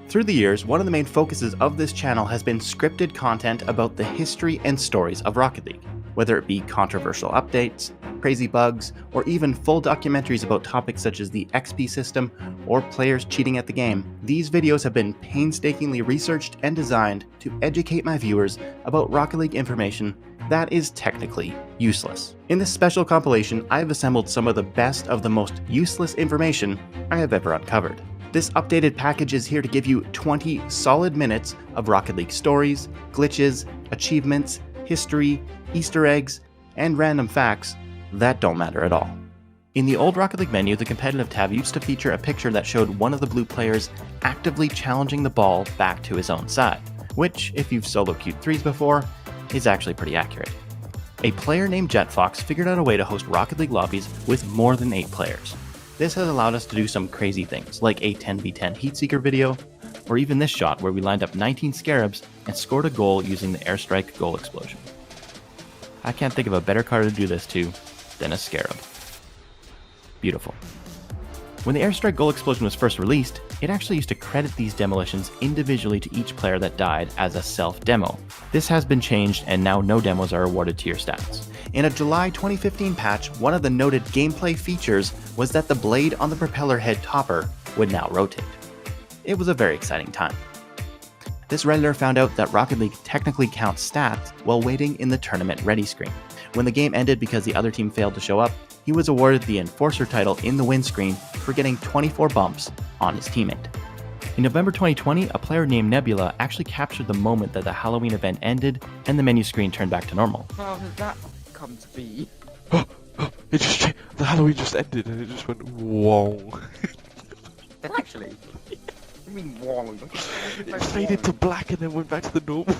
Through the years, one of the main focuses of this channel has been scripted content about the history and stories of Rocket League. Whether it be controversial updates, crazy bugs, or even full documentaries about topics such as the XP system or players cheating at the game, these videos have been painstakingly researched and designed to educate my viewers about Rocket League information that is technically useless. In this special compilation, I have assembled some of the best of the most useless information I have ever uncovered. This updated package is here to give you 20 solid minutes of Rocket League stories, glitches, achievements, history, Easter eggs, and random facts that don't matter at all. In the old Rocket League menu, the competitive tab used to feature a picture that showed one of the blue players actively challenging the ball back to his own side, which, if you've solo queued threes before, is actually pretty accurate. A player named JetFox figured out a way to host Rocket League lobbies with more than 8 players. This has allowed us to do some crazy things, like a 10v10 Heatseeker video, or even this shot where we lined up 19 Scarabs and scored a goal using the airstrike goal explosion. I can't think of a better card to do this to than a Scarab. Beautiful. When the airstrike goal explosion was first released, it actually used to credit these demolitions individually to each player that died as a self-demo. This has been changed and now no demos are awarded to your stats. In a July 2015 patch, one of the noted gameplay features was that the blade on the propeller head topper would now rotate. It was a very exciting time. This Redditor found out that Rocket League technically counts stats while waiting in the tournament ready screen. When the game ended because the other team failed to show up, he was awarded the Enforcer title in the win screen for getting 24 bumps on his teammate. In November 2020, a player named Nebula actually captured the moment that the Halloween event ended and the menu screen turned back to normal. How did that come to be? The Halloween just ended and it just went whoa. Actually? I mean, wrong. It faded to black and then went back to the normal.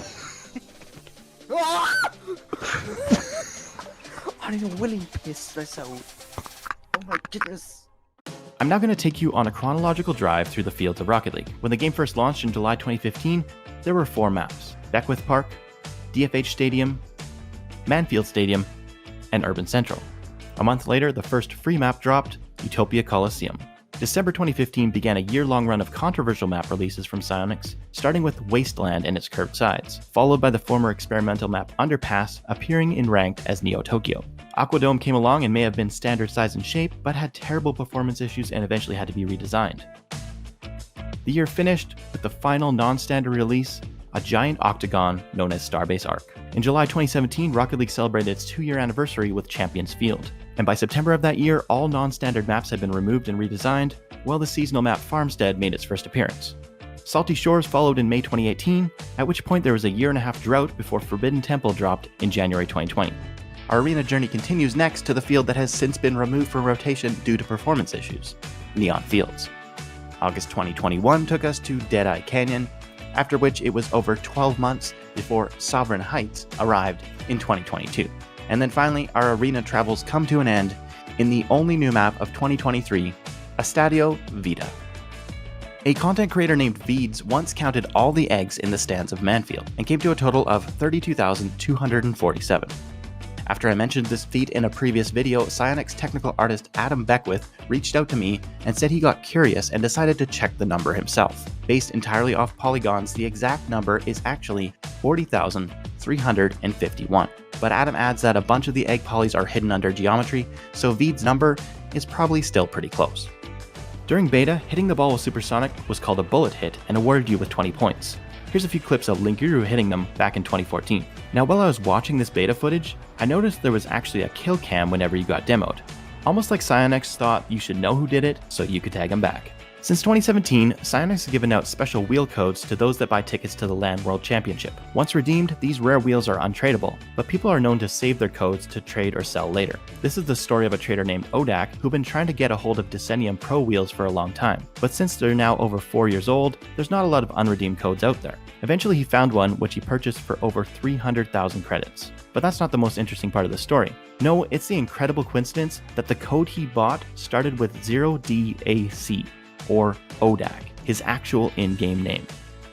I need a willy piss myself. Oh my goodness. I'm now going to take you on a chronological drive through the fields of Rocket League. When the game first launched in July 2015, there were 4 maps: Beckwith Park, DFH Stadium, Manfield Stadium, and Urban Central. A month later, the first free map dropped, Utopia Coliseum. December 2015 began a year-long run of controversial map releases from Psyonix, starting with Wasteland and its curved sides, followed by the former experimental map Underpass appearing in Ranked as Neo Tokyo. Aquadome came along and may have been standard size and shape, but had terrible performance issues and eventually had to be redesigned. The year finished with the final non-standard release, a giant octagon known as Starbase Arc. In July 2017, Rocket League celebrated its 2-year anniversary with Champions Field, and by September of that year, all non-standard maps had been removed and redesigned, while the seasonal map Farmstead made its first appearance. Salty Shores followed in May 2018, at which point there was a 1.5-year drought before Forbidden Temple dropped in January 2020. Our arena journey continues next to the field that has since been removed from rotation due to performance issues, Neon Fields. August 2021 took us to Deadeye Canyon, after which it was over 12 months before Sovereign Heights arrived in 2022. And then finally, our arena travels come to an end in the only new map of 2023, Estadio Vita. A content creator named Veeds once counted all the eggs in the stands of Manfield and came to a total of 32,247. After I mentioned this feat in a previous video, Psyonix technical artist Adam Beckwith reached out to me and said he got curious and decided to check the number himself. Based entirely off polygons, the exact number is actually 40,351. But Adam adds that a bunch of the egg polys are hidden under geometry, so Veed's number is probably still pretty close. During beta, hitting the ball with Supersonic was called a bullet hit and awarded you with 20 points. Here's a few clips of Linkuru hitting them back in 2014. Now while I was watching this beta footage, I noticed there was actually a kill cam whenever you got demoed. Almost like Psyonix thought you should know who did it so you could tag him back. Since 2017, Psyonix has given out special wheel codes to those that buy tickets to the LAN World Championship. Once redeemed, these rare wheels are untradeable, but people are known to save their codes to trade or sell later. This is the story of a trader named Odak who'd been trying to get a hold of Decennium Pro wheels for a long time, but since they're now over 4 years old, there's not a lot of unredeemed codes out there. Eventually he found one which he purchased for over 300,000 credits. But that's not the most interesting part of the story. No, it's the incredible coincidence that the code he bought started with 0DAC, or Odak, his actual in-game name.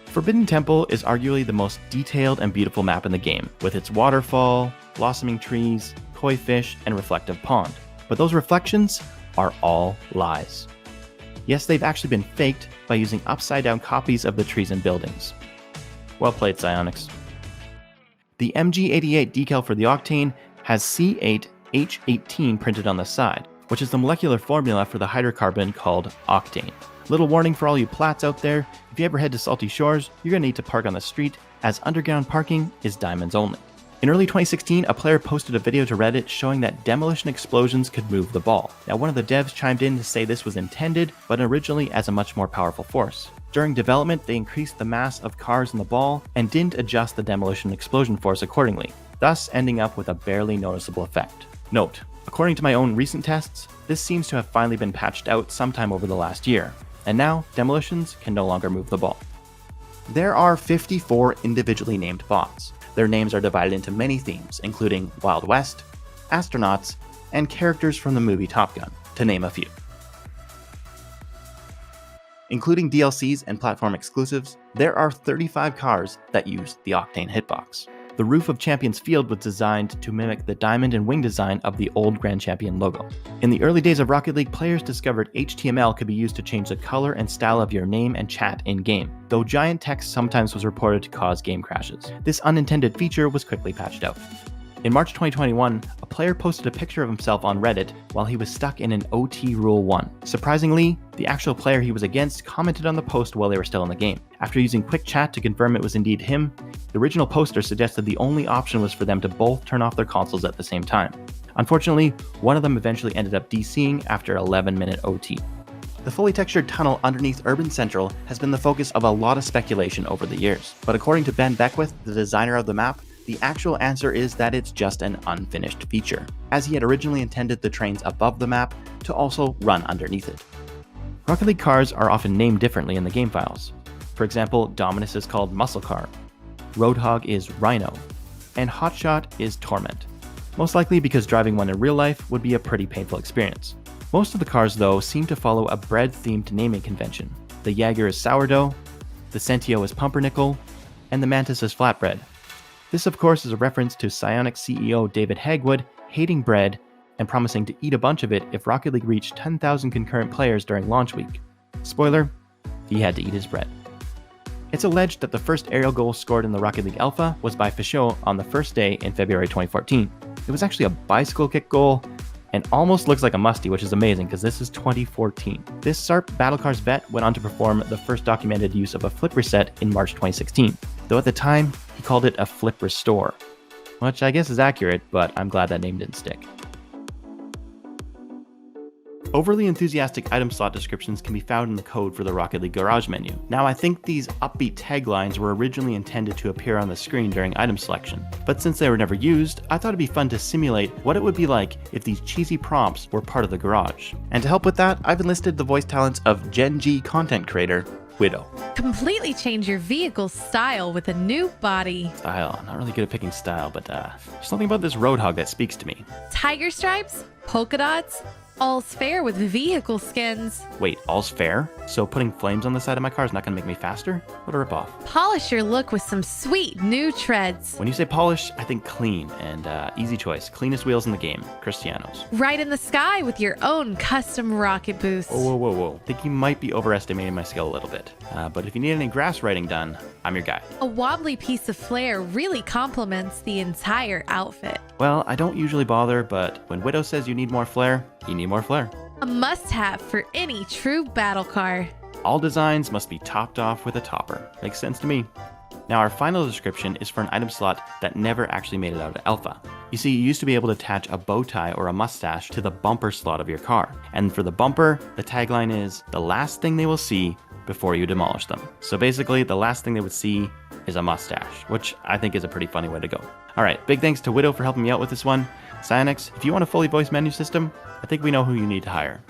Forbidden Temple is arguably the most detailed and beautiful map in the game, with its waterfall, blossoming trees, koi fish, and reflective pond. But those reflections are all lies. Yes, they've actually been faked by using upside-down copies of the trees and buildings. Well played, Psyonix. The MG88 decal for the Octane has C8H18 printed on the side, which is the molecular formula for the hydrocarbon called octane. Little warning for all you plats out there, if you ever head to Salty Shores, you're going to need to park on the street, as underground parking is diamonds only. In early 2016, a player posted a video to Reddit showing that demolition explosions could move the ball. Now, one of the devs chimed in to say this was intended, but originally as a much more powerful force. During development, they increased the mass of cars in the ball and didn't adjust the demolition explosion force accordingly, thus ending up with a barely noticeable effect. Note, according to my own recent tests, this seems to have finally been patched out sometime over the last year, and now demolitions can no longer move the ball. There are 54 individually named bots. Their names are divided into many themes, including Wild West, astronauts, and characters from the movie Top Gun, to name a few. Including DLCs and platform exclusives, there are 35 cars that use the Octane hitbox. The roof of Champions Field was designed to mimic the diamond and wing design of the old Grand Champion logo. In the early days of Rocket League, players discovered HTML could be used to change the color and style of your name and chat in-game, though giant text sometimes was reported to cause game crashes. This unintended feature was quickly patched out. In March 2021, a player posted a picture of himself on Reddit while he was stuck in an OT Rule 1. Surprisingly, the actual player he was against commented on the post while they were still in the game. After using quick chat to confirm it was indeed him, the original poster suggested the only option was for them to both turn off their consoles at the same time. Unfortunately, one of them eventually ended up DCing after 11-minute OT. The fully textured tunnel underneath Urban Central has been the focus of a lot of speculation over the years, but according to Ben Beckwith, the designer of the map, the actual answer is that it's just an unfinished feature, as he had originally intended the trains above the map to also run underneath it. Rocket League cars are often named differently in the game files. For example, Dominus is called Muscle Car, Roadhog is Rhino, and Hotshot is Torment. Most likely because driving one in real life would be a pretty painful experience. Most of the cars, though, seem to follow a bread-themed naming convention. The Jaeger is Sourdough, the Sentio is Pumpernickel, and the Mantis is Flatbread. This, of course, is a reference to Psyonix CEO David Hagwood hating bread and promising to eat a bunch of it if Rocket League reached 10,000 concurrent players during launch week. Spoiler, he had to eat his bread. It's alleged that the first aerial goal scored in the Rocket League Alpha was by Fichot on the first day in February 2014. It was actually a bicycle kick goal and almost looks like a musty, which is amazing because this is 2014. This SARP Battlecars vet went on to perform the first documented use of a flip reset in March 2016, though at the time, he called it a flip restore, which I guess is accurate, but I'm glad that name didn't stick. Overly enthusiastic item slot descriptions can be found in the code for the Rocket League Garage menu. Now, I think these upbeat taglines were originally intended to appear on the screen during item selection, but since they were never used, I thought it'd be fun to simulate what it would be like if these cheesy prompts were part of the garage. And to help with that, I've enlisted the voice talents of Gen G content creator, Widow. Completely change your vehicle's style with a new body. Style, not really good at picking style, but there's something about this Roadhog that speaks to me. Tiger stripes, polka dots, all's fair with vehicle skins. Wait, all's fair? So putting flames on the side of my car is not gonna make me faster? What a ripoff. Polish your look with some sweet new treads. When you say polish, I think clean, and easy choice. Cleanest wheels in the game, Cristiano's. Right in the sky with your own custom rocket boost. Whoa. I think you might be overestimating my skill a little bit. But if you need any grass riding done, I'm your guy. A wobbly piece of flair really complements the entire outfit. Well, I don't usually bother, but when Widow says you need more flair, you need more flair. A must-have for any true battle car. All designs must be topped off with a topper. Makes sense to me. Now, our final description is for an item slot that never actually made it out of Alpha. You see, you used to be able to attach a bow tie or a mustache to the bumper slot of your car. And for the bumper, the tagline is, the last thing they will see before you demolish them. So basically, the last thing they would see is a mustache, which I think is a pretty funny way to go. Alright, big thanks to Widow for helping me out with this one. Psyonix, if you want a fully voiced menu system, I think we know who you need to hire.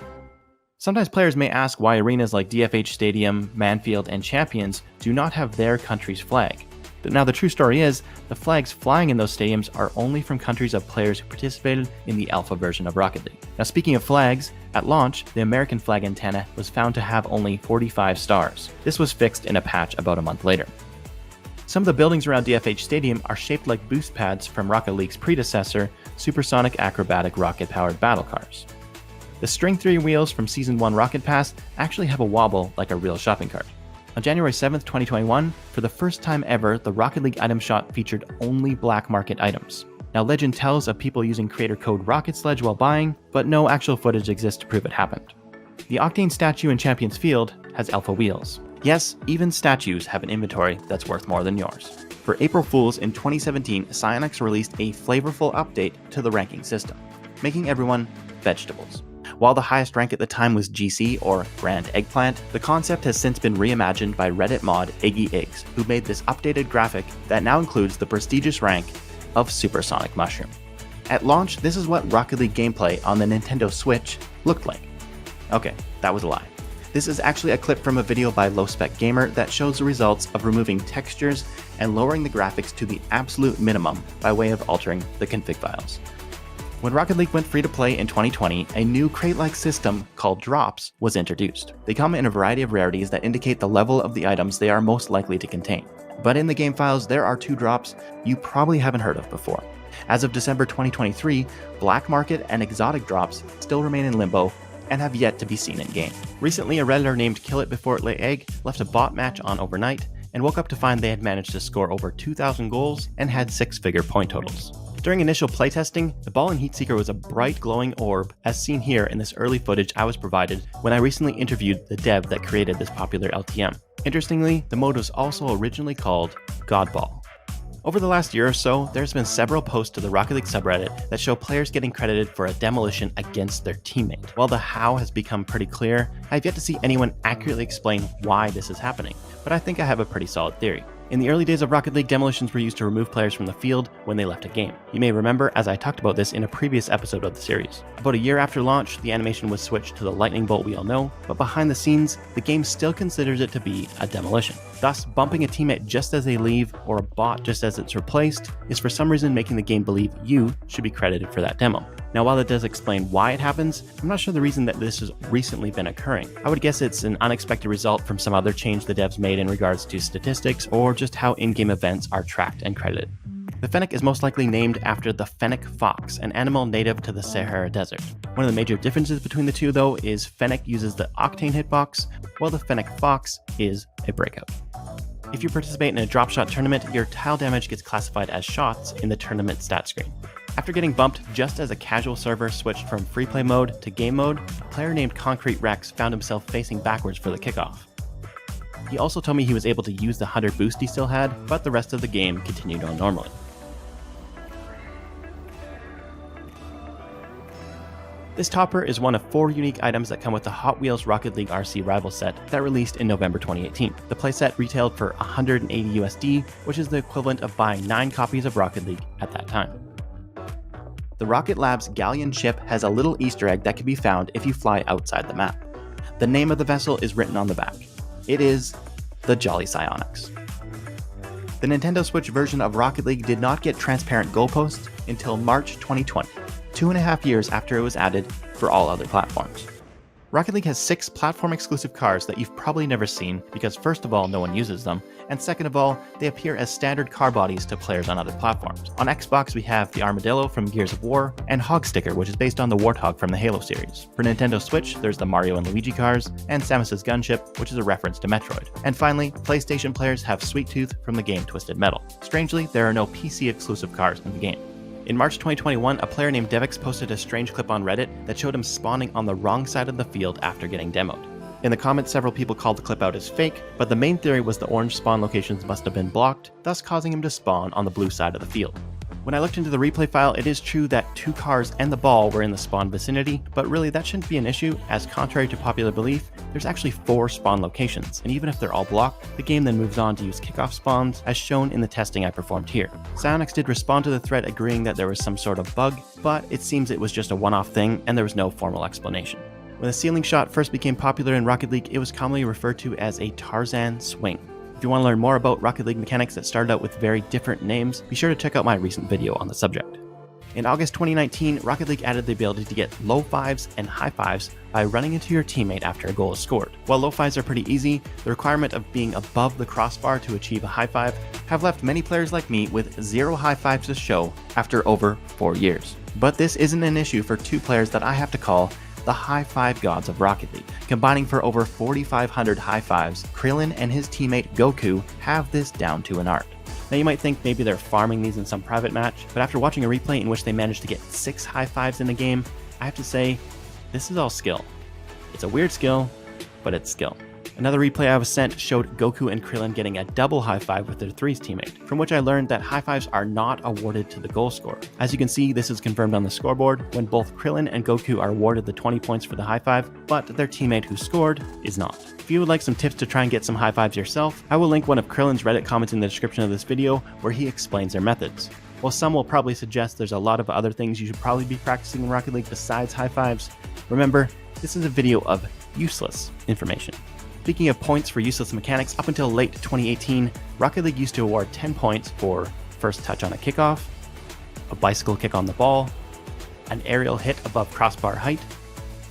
Sometimes players may ask why arenas like DFH Stadium, Manfield, and Champions do not have their country's flag. Now the true story is, the flags flying in those stadiums are only from countries of players who participated in the alpha version of Rocket League. Now speaking of flags, at launch, the American flag antenna was found to have only 45 stars. This was fixed in a patch about a month later. Some of the buildings around DFH Stadium are shaped like boost pads from Rocket League's predecessor, supersonic acrobatic rocket-powered battle cars. The string 3 wheels from Season 1 Rocket Pass actually have a wobble like a real shopping cart. On January 7th, 2021, for the first time ever, the Rocket League item shop featured only black market items. Now, legend tells of people using creator code Rocket Sledge while buying, but no actual footage exists to prove it happened. The Octane statue in Champions Field has alpha wheels. Yes, even statues have an inventory that's worth more than yours. For April Fools in 2017, Psyonix released a flavorful update to the ranking system, making everyone vegetables. While the highest rank at the time was GC, or Grand Eggplant, the concept has since been reimagined by Reddit mod Iggy Iggs, who made this updated graphic that now includes the prestigious rank of Supersonic Mushroom. At launch, this is what Rocket League gameplay on the Nintendo Switch looked like. Okay, that was a lie. This is actually a clip from a video by Low Spec Gamer that shows the results of removing textures and lowering the graphics to the absolute minimum by way of altering the config files. When Rocket League went free to play in 2020, a new crate-like system called drops was introduced. They come in a variety of rarities that indicate the level of the items they are most likely to contain. But in the game files, there are 2 drops you probably haven't heard of before. As of December 2023, black market and exotic drops still remain in limbo and have yet to be seen in game. Recently, a Redditor named Kill It Before It Lay Egg left a bot match on overnight and woke up to find they had managed to score over 2,000 goals and had 6-figure point totals. During initial playtesting, the ball in Heatseeker was a bright glowing orb, as seen here in this early footage I was provided when I recently interviewed the dev that created this popular LTM. Interestingly, the mode was also originally called Godball. Over the last year or so, there's been several posts to the Rocket League subreddit that show players getting credited for a demolition against their teammate. While the how has become pretty clear, I've yet to see anyone accurately explain why this is happening, but I think I have a pretty solid theory. In the early days of Rocket League, demolitions were used to remove players from the field when they left a game. You may remember, as I talked about this in a previous episode of the series. About a year after launch, the animation was switched to the lightning bolt we all know, but behind the scenes, the game still considers it to be a demolition. Thus, bumping a teammate just as they leave, or a bot just as it's replaced, is for some reason making the game believe you should be credited for that demo. Now, while it does explain why it happens, I'm not sure the reason that this has recently been occurring. I would guess it's an unexpected result from some other change the devs made in regards to statistics, or just how in-game events are tracked and credited. The fennec is most likely named after the fennec fox, an animal native to the Sahara Desert. One of the major differences between the two, though, is fennec uses the Octane hitbox, while the fennec fox is a breakout. If you participate in a drop shot tournament, your tile damage gets classified as shots in the tournament stat screen. After getting bumped just as a casual server switched from free play mode to game mode, a player named Concrete Rex found himself facing backwards for the kickoff. He also told me he was able to use the 100 boost he still had, but the rest of the game continued on normally. This topper is one of 4 unique items that come with the Hot Wheels Rocket League RC Rival set that released in November 2018. The playset retailed for $180 USD, which is the equivalent of buying 9 copies of Rocket League at that time. The Rocket Lab's Galleon ship has a little Easter egg that can be found if you fly outside the map. The name of the vessel is written on the back. It is the Jolly Psyonix. The Nintendo Switch version of Rocket League did not get transparent goalposts until March 2020, 2.5 years after it was added for all other platforms. Rocket League has 6 platform-exclusive cars that you've probably never seen because first of all, no one uses them, and second of all, they appear as standard car bodies to players on other platforms. On Xbox, we have the Armadillo from Gears of War, and Hogsticker, which is based on the Warthog from the Halo series. For Nintendo Switch, there's the Mario and Luigi cars, and Samus's gunship, which is a reference to Metroid. And finally, PlayStation players have Sweet Tooth from the game Twisted Metal. Strangely, there are no PC-exclusive cars in the game. In March 2021, a player named Devix posted a strange clip on Reddit that showed him spawning on the wrong side of the field after getting demoed. In the comments, several people called the clip out as fake, but the main theory was the orange spawn locations must have been blocked, thus causing him to spawn on the blue side of the field. When I looked into the replay file, it is true that 2 cars and the ball were in the spawn vicinity, but really that shouldn't be an issue, as contrary to popular belief, there's actually 4 spawn locations, and even if they're all blocked, the game then moves on to use kickoff spawns, as shown in the testing I performed here. Psyonix did respond to the thread agreeing that there was some sort of bug, but it seems it was just a one-off thing, and there was no formal explanation. When the ceiling shot first became popular in Rocket League, it was commonly referred to as a Tarzan swing. If you want to learn more about Rocket League mechanics that started out with very different names, be sure to check out my recent video on the subject. In August 2019, Rocket League added the ability to get low fives and high fives by running into your teammate after a goal is scored. While low fives are pretty easy, the requirement of being above the crossbar to achieve a high five have left many players like me with 0 high fives to show after over 4 years. But this isn't an issue for 2 players that I have to call the high five gods of Rocket League. Combining for over 4,500 high fives, Krillin and his teammate Goku have this down to an art. Now you might think maybe they're farming these in some private match, but after watching a replay in which they managed to get 6 high fives in a game, I have to say, this is all skill. It's a weird skill, but it's skill. Another replay I was sent showed Goku and Krillin getting a double high five with their threes teammate, from which I learned that high fives are not awarded to the goal scorer. As you can see, this is confirmed on the scoreboard when both Krillin and Goku are awarded the 20 points for the high five, but their teammate who scored is not. If you would like some tips to try and get some high fives yourself, I will link one of Krillin's Reddit comments in the description of this video where he explains their methods. While some will probably suggest there's a lot of other things you should probably be practicing in Rocket League besides high fives, remember, this is a video of useless information. Speaking of points for useless mechanics, up until late 2018, Rocket League used to award 10 points for first touch on a kickoff, a bicycle kick on the ball, an aerial hit above crossbar height,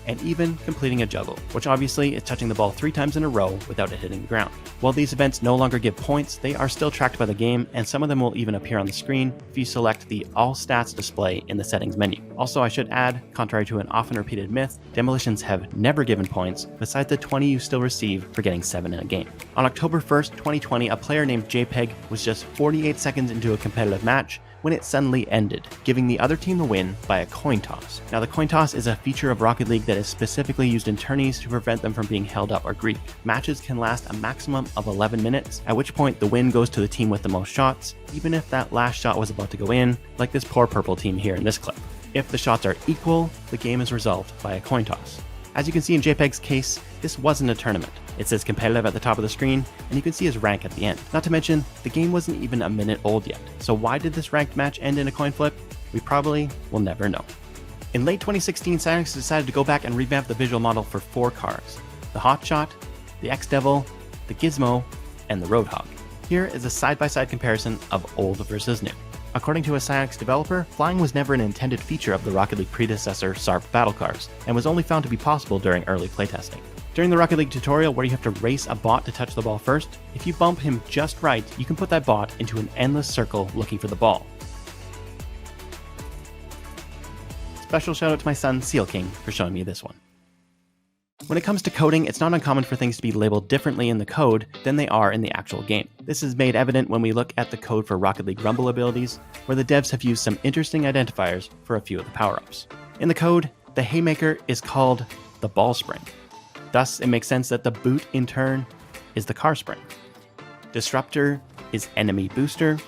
and even completing a juggle, which obviously is touching the ball 3 times in a row without it hitting the ground. While these events no longer give points, they are still tracked by the game, and some of them will even appear on the screen if you select the All Stats display in the settings menu. Also, I should add, contrary to an often repeated myth, demolitions have never given points, besides the 20 you still receive for getting 7 in a game. On October 1st, 2020, a player named JPEG was just 48 seconds into a competitive match when it suddenly ended, giving the other team the win by a coin toss. Now, the coin toss is a feature of Rocket League that is specifically used in tourneys to prevent them from being held up or griefed. Matches can last a maximum of 11 minutes, at which point the win goes to the team with the most shots, even if that last shot was about to go in, like this poor purple team here in this clip. If the shots are equal, the game is resolved by a coin toss. As you can see in JPEG's case, this wasn't a tournament. It says competitive at the top of the screen, and you can see his rank at the end. Not to mention, the game wasn't even a minute old yet. So why did this ranked match end in a coin flip? We probably will never know. In late 2016, Psyonix decided to go back and revamp the visual model for 4 cars: the Hotshot, the X-Devil, the Gizmo, and the Roadhog. Here is a side-by-side comparison of old versus new. According to a Psyonix developer, flying was never an intended feature of the Rocket League predecessor SARP battle cars, and was only found to be possible during early playtesting. During the Rocket League tutorial where you have to race a bot to touch the ball first, if you bump him just right, you can put that bot into an endless circle looking for the ball. Special shout out to my son Seal King for showing me this one. When it comes to coding, it's not uncommon for things to be labeled differently in the code than they are in the actual game. This is made evident when we look at the code for Rocket League Rumble abilities, where the devs have used some interesting identifiers for a few of the power-ups. In the code, the Haymaker is called the Ball Spring. Thus, it makes sense that the boot, in turn, is the car spring. Disruptor is enemy booster.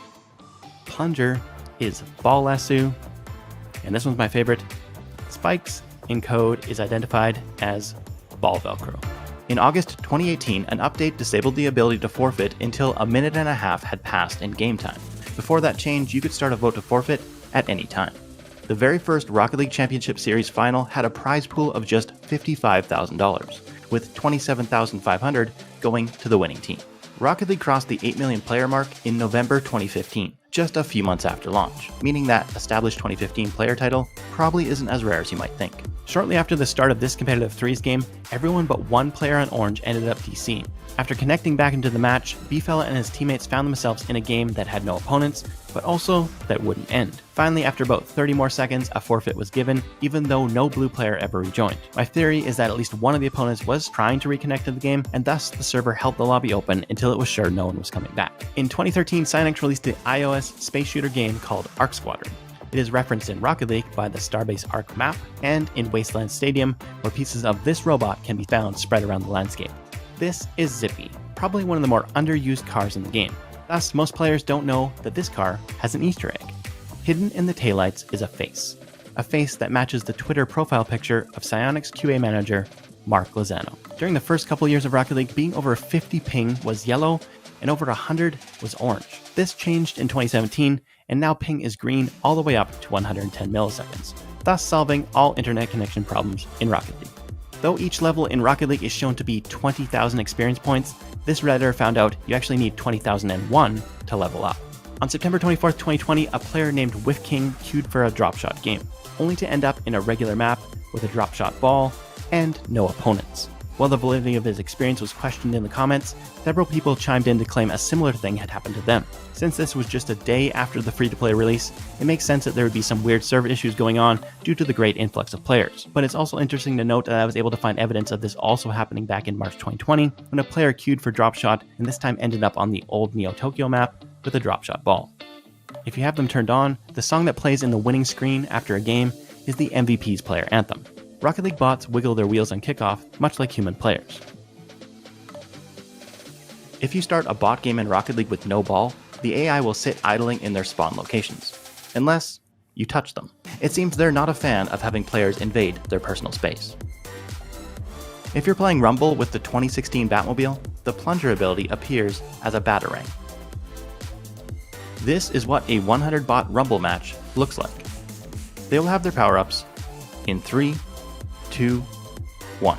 Plunger is ball lasso. And this one's my favorite. Spikes in code is identified as ball velcro. In August 2018, an update disabled the ability to forfeit until a minute and a half had passed in game time. Before that change, you could start a vote to forfeit at any time. The very first Rocket League Championship Series final had a prize pool of just $55,000, with $27,500 going to the winning team. Rocket League crossed the 8 million player mark in November 2015, just a few months after launch, meaning that established 2015 player title probably isn't as rare as you might think. Shortly after the start of this competitive threes game, everyone but one player on Orange ended up DCing. After connecting back into the match, B-Fella and his teammates found themselves in a game that had no opponents, but also that wouldn't end. Finally, after about 30 more seconds, a forfeit was given, even though no blue player ever rejoined. My theory is that at least one of the opponents was trying to reconnect to the game, and thus the server held the lobby open until it was sure no one was coming back. In 2013, Psyonix released the iOS space shooter game called Arc Squadron. It is referenced in Rocket League by the Starbase Arc map, and in Wasteland Stadium, where pieces of this robot can be found spread around the landscape. This is Zippy, probably one of the more underused cars in the game. Thus, most players don't know that this car has an Easter egg. Hidden in the taillights is a face that matches the Twitter profile picture of Psyonix QA manager Mark Lozano. During the first couple years of Rocket League, being over 50 ping was yellow and over 100 was orange. This changed in 2017, and now ping is green all the way up to 110 milliseconds, thus solving all internet connection problems in Rocket League. Though each level in Rocket League is shown to be 20,000 experience points, this Redditor found out you actually need 20,001 to level up. On September 24th, 2020, a player named Whiff King queued for a drop shot game, only to end up in a regular map with a drop shot ball and no opponents. While the validity of his experience was questioned in the comments, several people chimed in to claim a similar thing had happened to them. Since this was just a day after the free-to-play release, it makes sense that there would be some weird server issues going on due to the great influx of players. But it's also interesting to note that I was able to find evidence of this also happening back in March 2020, when a player queued for Dropshot and this time ended up on the old Neo Tokyo map with a Dropshot ball. If you have them turned on, the song that plays in the winning screen after a game is the MVP's player anthem. Rocket League bots wiggle their wheels on kickoff, much like human players. If you start a bot game in Rocket League with no ball, the AI will sit idling in their spawn locations, unless you touch them. It seems they're not a fan of having players invade their personal space. If you're playing Rumble with the 2016 Batmobile, the plunger ability appears as a batarang. This is what a 100 bot Rumble match looks like. They will have their power-ups in 3, 2, 1.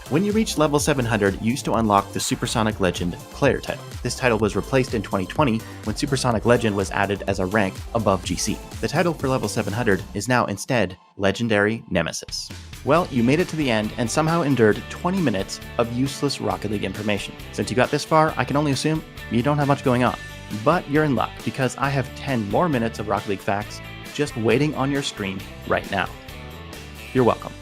When you reach level 700, you used to unlock the Supersonic Legend player title. This title was replaced in 2020 when Supersonic Legend was added as a rank above GC. The title for level 700 is now instead Legendary Nemesis. Well, you made it to the end and somehow endured 20 minutes of useless Rocket League information. Since you got this far, I can only assume you don't have much going on. But you're in luck, because I have 10 more minutes of Rocket League facts just waiting on your screen right now. You're welcome.